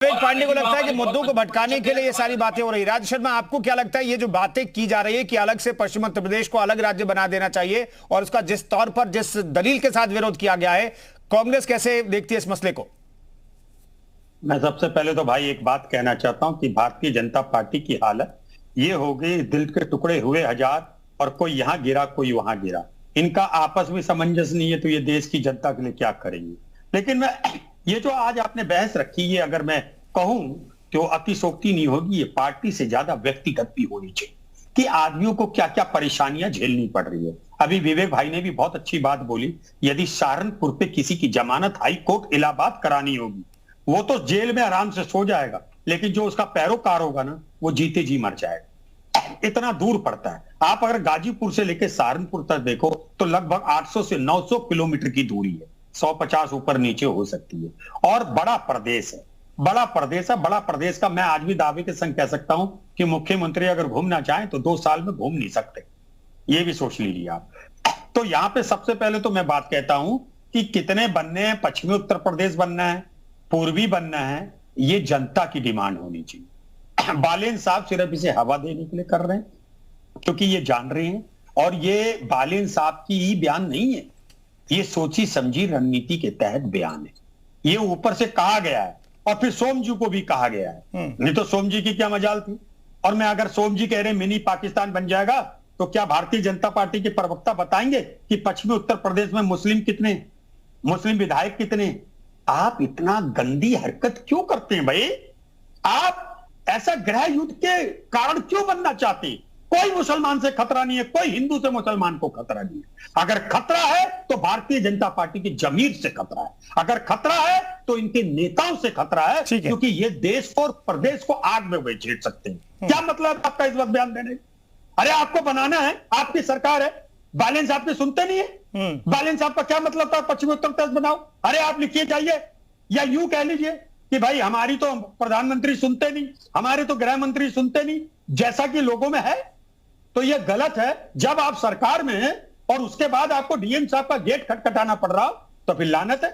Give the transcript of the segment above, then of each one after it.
विवेक पांडे को लगता है कि मुद्दों को भटकाने के लिए ये सारी बातें हो रही। राज शर्मा, आपको क्या लगता है ये जो बातें की जा रही है कि अलग से पश्चिम उत्तर प्रदेश को अलग राज्य बना देना चाहिए और उसका जिस तौर पर जिस दलील के साथ विरोध किया गया है, कांग्रेस कैसे देखती है इस मसले को? मैं सबसे पहले तो भाई एक बात कहना चाहता हूं कि भारतीय जनता पार्टी की हालत ये हो गई, दिल के टुकड़े हुए हजार और कोई यहां गिरा कोई वहां गिरा। इनका आपस में सामंजस्य नहीं है तो ये देश की जनता के लिए क्या करेंगे। लेकिन मैं ये जो आज आपने बहस रखी है, अगर मैं कहूं तो अतिशोक्ति नहीं होगी, ये पार्टी से ज्यादा व्यक्तिगत भी होनी चाहिए कि आदमियों को क्या क्या परेशानियां झेलनी पड़ रही है। अभी विवेक भाई ने भी बहुत अच्छी बात बोली, यदि सहारनपुर पे किसी की जमानत हाई कोर्ट इलाहाबाद करानी होगी, वो तो जेल में आराम से सो जाएगा, लेकिन जो उसका पैरोकार होगा ना, वो जीते जी मर जाएगा। इतना दूर पड़ता है। आप अगर गाजीपुर से लेकर सहारनपुर तक देखो तो लगभग 800 से 900 किलोमीटर की दूरी है, 150 ऊपर नीचे हो सकती है। और बड़ा प्रदेश है, बड़ा प्रदेश है। बड़ा प्रदेश का मैं आज भी दावे के संग कह सकता हूं कि मुख्यमंत्री अगर घूमना चाहें तो 2 साल में घूम नहीं सकते, ये भी सोच लीजिए आप। तो यहां पे सबसे पहले तो मैं बात कहता हूं कि कितने बनने हैं, पश्चिमी उत्तर प्रदेश बनना है, पूर्वी बनना है, ये जनता की डिमांड होनी चाहिए। बालेन साहब सिर्फ इसे हवा देने के लिए कर रहे हैं क्योंकि ये जान रहे हैं, और ये बालेन साहब की ही बयान नहीं है, ये सोची समझी रणनीति के तहत बयान है। ये ऊपर से कहा गया है और फिर सोम जी को भी कहा गया है, नहीं तो सोम जी की क्या मजाल थी। और मैं अगर सोम जी कह रहे मिनी पाकिस्तान बन जाएगा तो क्या भारतीय जनता पार्टी के प्रवक्ता बताएंगे कि पश्चिमी उत्तर प्रदेश में मुस्लिम कितने, मुस्लिम विधायक कितने? आप इतना गंदी हरकत क्यों करते हैं भाई? आप ऐसा गृह युद्ध के कारण क्यों बनना चाहते हैं? कोई मुसलमान से खतरा नहीं है, कोई हिंदू से मुसलमान को खतरा नहीं है। अगर खतरा है तो भारतीय जनता पार्टी की जमीर से खतरा है, अगर खतरा है तो इनके नेताओं से खतरा है, क्योंकि ये देश को और प्रदेश को आग में वे छेड़ सकते हैं। क्या मतलब आपका इस वक्त बयान देने? अरे आपको बनाना है, आपकी सरकार है, बालेन साहब के सुनते नहीं है। बालेन साहब का क्या मतलब था पश्चिमी उत्तर प्रदेश बनाओ? अरे आप लिखिए जाइए, या यूं कह लीजिए कि भाई हमारी तो प्रधानमंत्री सुनते नहीं, हमारे तो गृह मंत्री सुनते नहीं, जैसा कि लोगों में है। तो यह गलत है। जब आप सरकार में हैं और उसके बाद आपको डीएम साहब का गेट खटखटाना पड़ रहा तो फिर लानत है।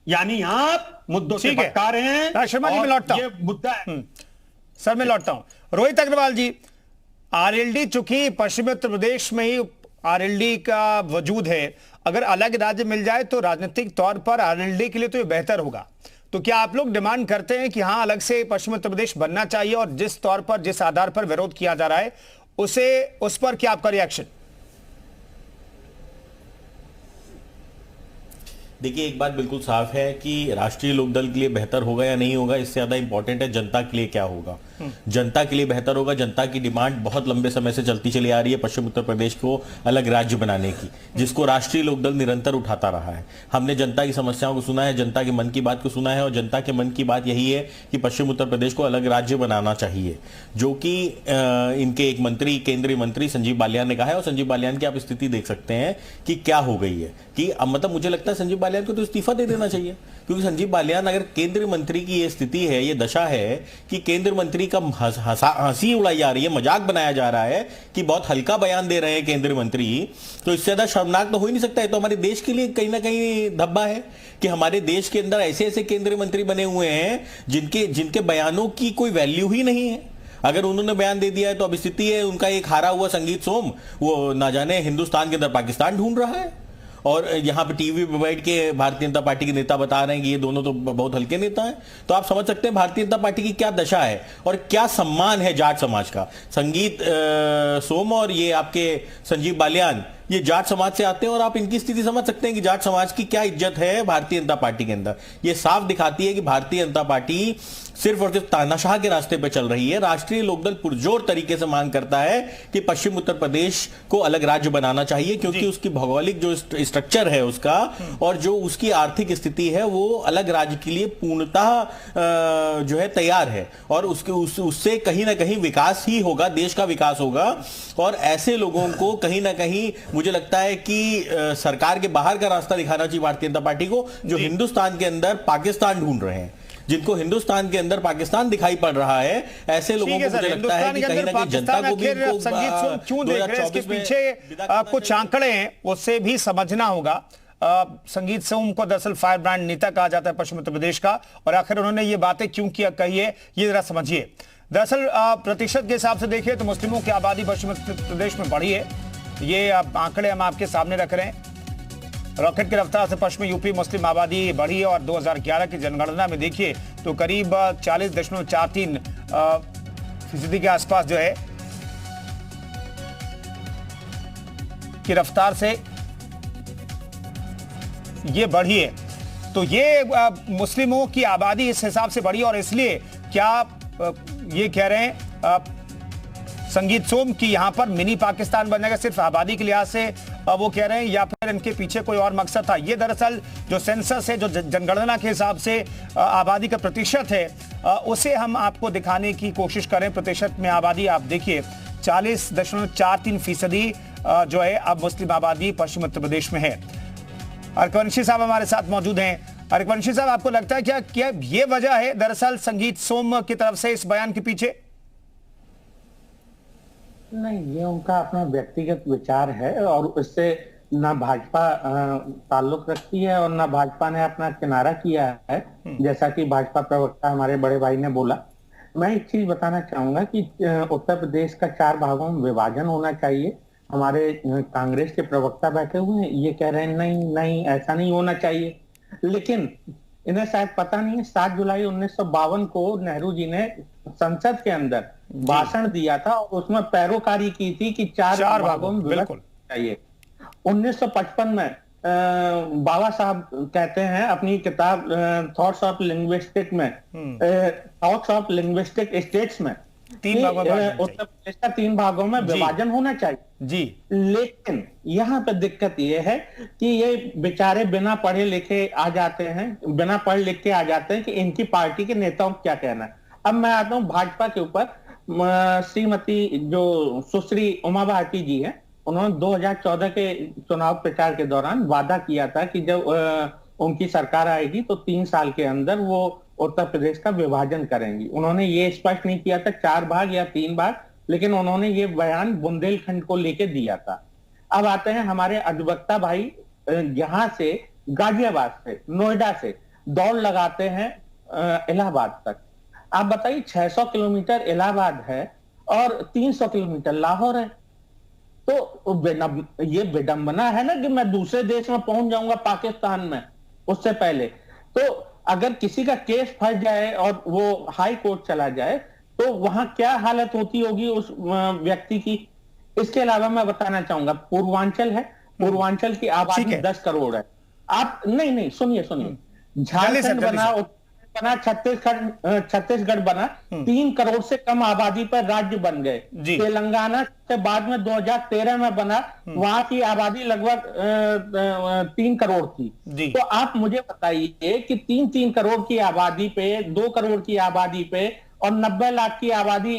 यानी आप मुद्दों से भटका रहे हैं। शर्मा जी, मैं लौटता हूं, ये मुद्दा है। सर मैं लौटता हूं। रोहित अग्रवाल जी, आरएलडी चूंकि पश्चिमी उत्तर प्रदेश में ही आरएलडी का वजूद है, अगर अलग राज्य मिल जाए तो राजनीतिक तौर पर आरएलडी के लिए तो ये बेहतर होगा। तो क्या आप लोग डिमांड करते हैं कि हां अलग से पश्चिमी उत्तर प्रदेश बनना चाहिए, और जिस तौर पर जिस आधार पर विरोध किया जा रहा है उस पर क्या आपका रिएक्शन? देखिए, एक बात बिल्कुल साफ है कि राष्ट्रीय लोकदल के लिए बेहतर होगा या नहीं होगा, इससे ज्यादा इंपॉर्टेंट है जनता के लिए क्या होगा। जनता के लिए बेहतर होगा। जनता की डिमांड बहुत लंबे समय से चलती चली आ रही है पश्चिम उत्तर प्रदेश को अलग राज्य बनाने की, जिसको राष्ट्रीय लोकदल निरंतर उठाता रहा है। हमने जनता की समस्याओं को सुना है, जनता के मन की बात को सुना है, और जनता के मन की बात यही है कि पश्चिम उत्तर प्रदेश को अलग राज्य बनाना चाहिए, जो कि इनके एक मंत्री, केंद्रीय मंत्री संजीव बालियान ने कहा है। और संजीव बालियान की आप स्थिति देख सकते हैं कि क्या हो गई है, कि मतलब मुझे लगता है संजीव बालियान को तो इस्तीफा दे देना चाहिए, क्योंकि संजीव बालियान अगर केंद्रीय मंत्री की ये स्थिति है, ये दशा है कि केंद्रीय मंत्री का हंसी उड़ाई जा रही है, मजाक बनाया जा रहा है कि बहुत हल्का बयान दे रहे हैं केंद्रीय मंत्री, तो इससे ज्यादा शर्मनाक तो हो ही नहीं सकता है। तो हमारे देश के लिए कहीं ना कहीं धब्बा है कि हमारे देश के अंदर ऐसे ऐसे केंद्रीय मंत्री बने हुए हैं जिनके बयानों की कोई वैल्यू ही नहीं है। अगर उन्होंने बयान दे दिया है तो अब स्थिति है उनका एक हारा हुआ संगीत सोम, वो ना जाने हिंदुस्तान के अंदर पाकिस्तान ढूंढ रहा है, और यहाँ पे टीवी पे बैठ के भारतीय जनता पार्टी के नेता बता रहे हैं कि ये दोनों तो बहुत हल्के नेता हैं। तो आप समझ सकते हैं भारतीय जनता पार्टी की क्या दशा है और क्या सम्मान है जाट समाज का। संगीत सोम और ये आपके संजीव बालियान ये जाट समाज से आते हैं, और आप इनकी स्थिति समझ सकते हैं कि जाट समाज की क्या इज्जत है भारतीय जनता पार्टी के अंदर। ये साफ दिखाती है कि भारतीय जनता पार्टी सिर्फ और सिर्फ तानाशाह के रास्ते पर चल रही है। राष्ट्रीय लोकदल पुरजोर तरीके से मांग करता है कि पश्चिम उत्तर प्रदेश को अलग राज्य बनाना चाहिए, क्योंकि उसकी भौगोलिक जो स्ट्रक्चर है उसका और जो उसकी आर्थिक स्थिति है वो अलग राज्य के लिए पूर्णतः जो है तैयार है, और उससे कहीं ना कहीं विकास ही होगा, देश का विकास होगा। और ऐसे लोगों को कहीं ना कहीं मुझे लगता है कि सरकार के बाहर का रास्ता दिखाना चाहिए भारतीय जनता पार्टी को, जो हिंदुस्तान के अंदर पाकिस्तान ढूंढ रहे हैं, जिनको हिंदुस्तान के अंदर पाकिस्तान दिखाई पड़ रहा है। ऐसे लोगों को मुझे लगता है कि कहीं ना कहीं जनता को भी संगीत क्यों देख रहे हैं, इसके पीछे कुछ आंकड़े हैं, उससे भी समझना होगा। संगीत सोम को दरअसल फायर ब्रांड नेता कहा जाता है पश्चिम उत्तर प्रदेश का, और आखिर उन्होंने ये बातें क्यों किया कही है, ये जरा समझिए। दरअसल प्रतिशत के हिसाब से देखिए तो मुस्लिमों की आबादी पश्चिम उत्तर प्रदेश में बढ़ी है। ये आंकड़े हम आपके सामने रख रहे हैं। रॉकेट की रफ्तार से पश्चिमी यूपी मुस्लिम आबादी बढ़ी है और 2011 की जनगणना में देखिए तो करीब 40.43% के आसपास जो है की रफ्तार से ये बढ़ी है। तो ये मुस्लिमों की आबादी इस हिसाब से बढ़ी, और इसलिए क्या ये कह रहे हैं संगीत सोम की यहां पर मिनी पाकिस्तान बनेगा सिर्फ आबादी के लिहाज से वो कह रहे हैं, या फिर इनके पीछे कोई और मकसद था? ये दरअसल जो सेंसस है, जो जनगणना के हिसाब से आबादी का प्रतिशत है, उसे हम आपको दिखाने की कोशिश करें। प्रतिशत में आबादी आप देखिए 40.43% जो है अब मुस्लिम आबादी पश्चिम उत्तर प्रदेश में है। अर्कवंशी साहब हमारे साथ मौजूद हैं। अर्कवंशी साहब, आपको लगता है क्या ये वजह है दरअसल संगीत सोम की तरफ से इस बयान के पीछे? नहीं, ये उनका अपना व्यक्तिगत विचार है और इससे ना भाजपा ताल्लुक रखती है और ना भाजपा ने अपना किनारा किया है, जैसा कि भाजपा प्रवक्ता हमारे बड़े भाई ने बोला। मैं एक चीज बताना चाहूंगा कि उत्तर प्रदेश का 4 भागों में विभाजन होना चाहिए। हमारे कांग्रेस के प्रवक्ता बैठे हुए हैं, ये कह रहे हैं नहीं ऐसा नहीं होना चाहिए, लेकिन इन्हें शायद पता नहीं है 7 जुलाई 1952 को नेहरू जी ने संसद के अंदर भाषण दिया था और उसमें पैरोकारी की थी कि 4 भागों में विभक्त चाहिए। 1955 में बाबा साहब कहते हैं अपनी किताब थॉट्स ऑफ लिंग्विस्टिक में, थॉट्स ऑफ लिंग्विस्टिक स्टेट्स में, उत्तर प्रदेश का 3 भागों में विभाजन होना चाहिए जी। लेकिन यहाँ पे दिक्कत ये है कि ये बेचारे बिना पढ़े लिखे आ जाते हैं, बिना पढ़ लिख के आ जाते हैं कि इनकी पार्टी के नेताओं को क्या कहना है। अब मैं आता हूँ भाजपा के ऊपर। श्रीमती जो सुश्री उमा भारती जी है, उन्होंने 2014 के चुनाव प्रचार के दौरान वादा किया था कि जब उनकी सरकार आएगी तो 3 साल के अंदर वो उत्तर प्रदेश का विभाजन करेंगी। उन्होंने ये स्पष्ट नहीं किया था 4 भाग या 3 भाग, लेकिन उन्होंने ये बयान बुंदेलखंड को लेके दिया था। अब आते हैं हमारे अधिवक्ता भाई, यहाँ से गाजियाबाद से, नोएडा से दौड़ लगाते हैं इलाहाबाद तक। आप बताइए 600 किलोमीटर इलाहाबाद है और 300 किलोमीटर लाहौर है। तो ये विडंबना है ना कि मैं दूसरे देश में पहुंच जाऊंगा पाकिस्तान में उससे पहले। तो अगर किसी का केस फंस जाए और वो हाई कोर्ट चला जाए तो वहां क्या हालत होती होगी उस व्यक्ति की। इसके अलावा मैं बताना चाहूंगा पूर्वांचल है, पूर्वांचल की आबादी 10 करोड़ है। आप नहीं सुनिए झारखंड बना, छत्तीसगढ़ बना, 3 करोड़ से कम आबादी पर राज्य बन गए। तेलंगाना से बाद में 2013 में बना, वहां की आबादी लगभग 3 करोड़ थी। तो आप मुझे बताइए कि 3 करोड़ की आबादी पे, 2 करोड़ की आबादी पे और 90 लाख की आबादी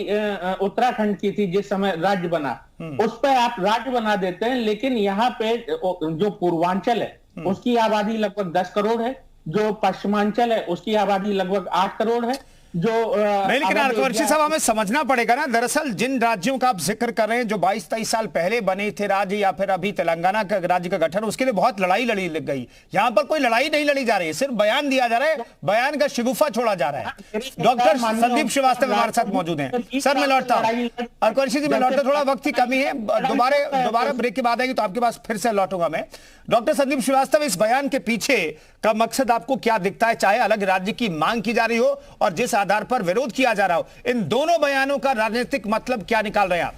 उत्तराखंड की थी जिस समय राज्य बना, उस पर आप राज्य बना देते हैं। लेकिन यहाँ पे जो पूर्वांचल है उसकी आबादी लगभग 10 करोड़ है, जो पश्चिमांचल है उसकी आबादी लगभग 8 करोड़ है। जो लेकिन अर्कवंशी साहब, हमें समझना पड़ेगा ना, दरअसल जिन राज्यों का आप जिक्र कर रहे हैं जो 22-23 साल पहले बने थे राज्य, या फिर अभी तेलंगाना का राज्य का गठन, उसके लिए बहुत लड़ाई लड़ी लग गई। यहाँ पर कोई लड़ाई नहीं लड़ी जा रही है, सिर्फ बयान दिया जा रहा है, बयान का शिगुफा छोड़ा जा रहा है। डॉक्टर संदीप श्रीवास्तव हमारे साथ मौजूद हैं। सर मैं लौटता हूँ, अर्कवंशी जी मैं लौटता, थोड़ा वक्त की कमी है, दोबारा ब्रेक के बाद आएगी तो आपके पास फिर से लौटूंगा मैं। डॉक्टर संदीप श्रीवास्तव, इस बयान के पीछे का मकसद आपको क्या दिखता है? चाहे अलग राज्य की मांग की जा रही हो और जिस आधार पर विरोध किया जा रहा हो, इन दोनों बयानों का राजनीतिक मतलब क्या निकाल रहे हैं आप?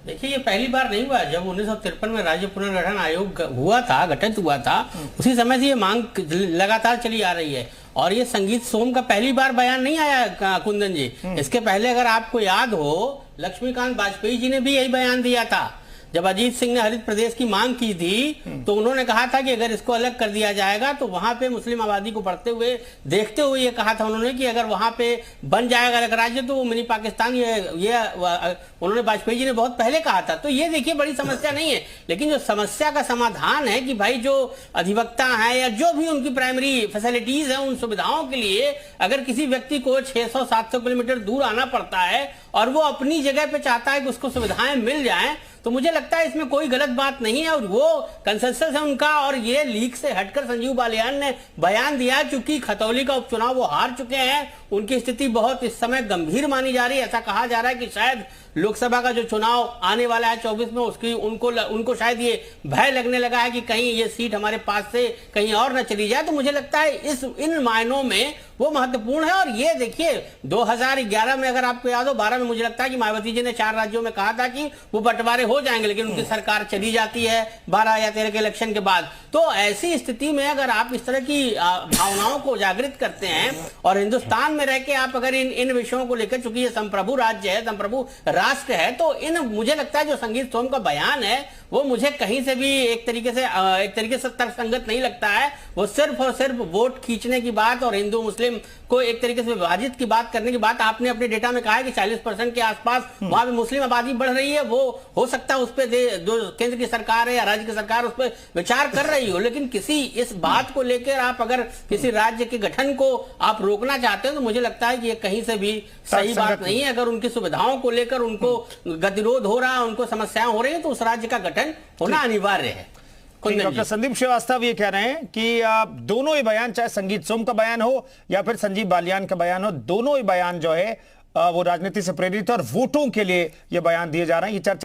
देखिए, ये पहली बार नहीं हुआ। जब 1953 में राज्य पुनर्गठन आयोग हुआ था, गठित हुआ था, उसी समय से ये मांग लगातार चली आ रही है। और ये संगीत सोम का पहली बार बयान नहीं आया कुंदन जी। इसके पहले अगर आपको याद हो, लक्ष्मीकांत वाजपेयी जी ने भी यही बयान दिया था। जब अजीत सिंह ने हरित प्रदेश की मांग की थी तो उन्होंने कहा था कि अगर इसको अलग कर दिया जाएगा तो वहां पे मुस्लिम आबादी को बढ़ते हुए देखते हुए ये कहा था उन्होंने कि अगर वहां पे बन जाएगा अलग राज्य तो वो मिनी पाकिस्तान, ये उन्होंने वाजपेयी जी ने बहुत पहले कहा था। तो ये देखिए बड़ी समस्या नहीं है, लेकिन जो समस्या का समाधान है कि भाई जो अधिवक्ता है या जो भी उनकी प्राइमरी फैसिलिटीज है, उन सुविधाओं के लिए अगर किसी व्यक्ति को 600-700 किलोमीटर दूर आना पड़ता है और वो अपनी जगह पे चाहता है कि उसको सुविधाएं मिल जाएं, तो मुझे लगता है इसमें कोई गलत बात नहीं है और वो कंसेंसस है उनका। और ये लीक से हटकर संजीव बालियान ने बयान दिया, चूंकि खतौली का उपचुनाव वो हार चुके हैं, उनकी स्थिति बहुत इस समय गंभीर मानी जा रही है। ऐसा कहा जा रहा है कि शायद लोकसभा का जो चुनाव आने वाला है 24 में, उसकी उनको शायद ये भय लगने लगा है कि कहीं ये सीट हमारे पास से कहीं और न चली जाए। तो मुझे लगता है इन मायनों में वो महत्वपूर्ण है। और ये देखिए 2011 में अगर आपको याद हो, 12 में मुझे लगता है कि मायावती जी ने 4 राज्यों में कहा था कि वो बंटवारे हो जाएंगे, लेकिन उनकी सरकार चली जाती है 12 या 13 के इलेक्शन के बाद। तो ऐसी स्थिति में अगर आप इस तरह की भावनाओं को जागृत करते हैं और हिंदुस्तान में रह के आप अगर इन विषयों को लेकर, चूंकि ये संप्रभु राज्य है, संप्रभु राष्ट्र है, तो मुझे लगता है जो संगीत सोम का बयान है वो मुझे कहीं से भी एक तरीके से तर्कसंगत नहीं लगता है। वो सिर्फ और सिर्फ वोट खींचने की बात और हिंदू मुस्लिम को एक तरीके से विभाजित की बात करने की बात। आपने अपने डेटा में कहा है कि 40% के आसपास वहां पे मुस्लिम आबादी बढ़ रही है। वो हो सकता है उस पर जो केंद्र की सरकार है या राज्य की सरकार उस पर विचार कर रही हो, लेकिन किसी इस बात को लेकर आप अगर किसी राज्य के गठन को आप रोकना चाहते हो तो मुझे लगता है कि ये कहीं से भी सही बात नहीं है। अगर उनकी सुविधाओं को लेकर उनको गतिरोध हो रहा है, उनको समस्याएं हो रही है, तो उस राज्य का गठन होना अनिवार्य है। डॉक्टर संदीप श्रीवास्तव ये कह रहे हैं कि दोनों ही बयान, चाहे संगीत सोम का बयान हो या फिर संजीव बालियान का बयान हो, दोनों ही बयान जो है वो राजनीति से प्रेरित और वोटों के लिए ये बयान दिए जा रहे हैं। ये चर्चा